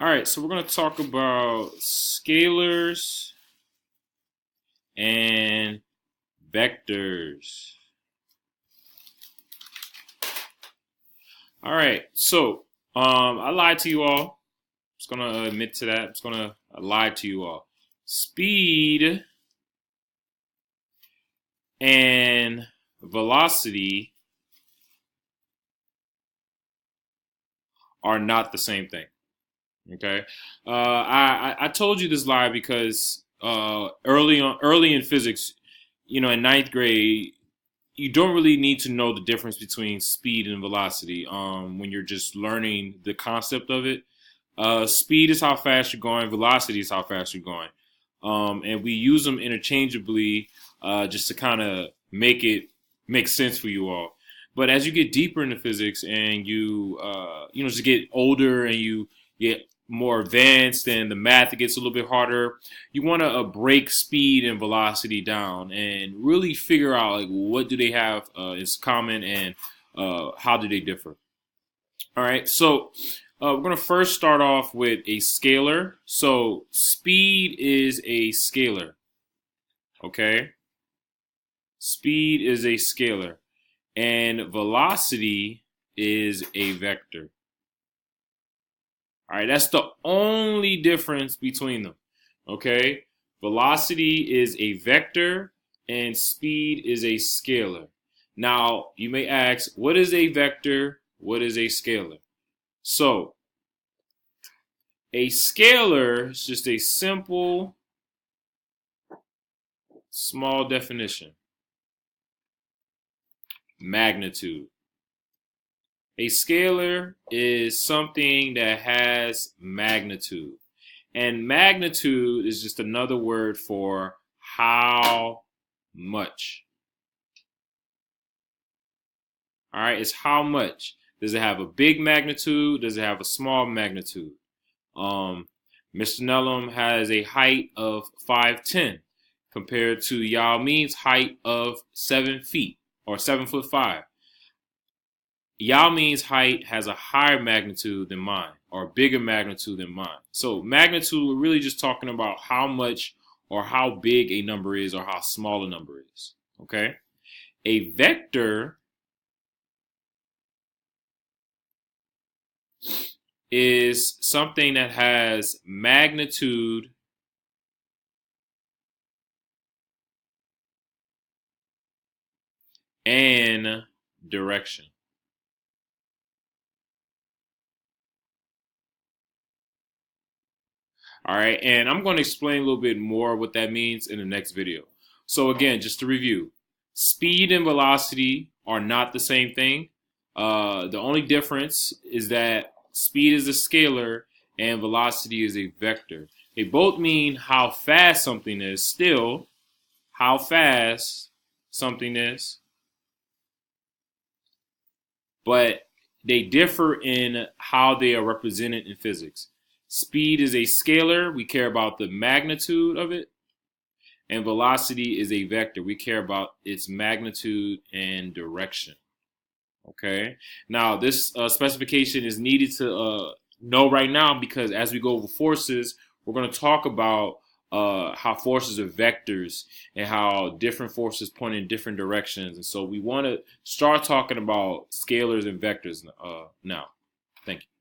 All right, so we're going to talk about scalars and vectors. All right, so I lied to you all. I'm just going to admit to that. I'm just going to lie to you all. Speed and velocity are not the same thing. Okay, I told you this lie because early in physics, in ninth grade, you don't really need to know the difference between speed and velocity. When you're just learning the concept of it, speed is how fast you're going, velocity is how fast you're going, and we use them interchangeably just to kind of make it make sense for you all. But as you get deeper into physics and just get older and you get more advanced and the math gets a little bit harder, you want to break speed and velocity down and really figure out like what do they have is common and how do they differ. All right, so we're going to first start off with a scalar. So speed is a scalar. Okay, speed is a scalar. And velocity is a vector. All right, that's the only difference between them. Okay, velocity is a vector and speed is a scalar. Now, you may ask, what is a vector? What is a scalar? So, a scalar is just a simple, small definition. Magnitude. A scalar is something that has magnitude. And magnitude is just another word for how much. All right, it's how much. Does it have a big magnitude? Does it have a small magnitude? Mr. Nellum has a height of 5'10" compared to Yao Ming's height of 7 feet or 7'5". Yao Ming's height has a higher magnitude than mine, or a bigger magnitude than mine. So magnitude, we're really just talking about how much or how big a number is or how small a number is. Okay? A vector is something that has magnitude and direction. All right, and I'm going to explain a little bit more what that means in the next video. So again, just to review, speed and velocity are not the same thing. The only difference is that speed is a scalar and velocity is a vector. They both mean how fast something is, still how fast something is, but they differ in how they are represented in physics. Speed is a scalar. We care about the magnitude of it. And velocity is a vector. We care about its magnitude and direction. Okay. Now, this specification is needed to know right now because as we go over forces, we're going to talk about how forces are vectors and how different forces point in different directions. And so we want to start talking about scalars and vectors now. Thank you.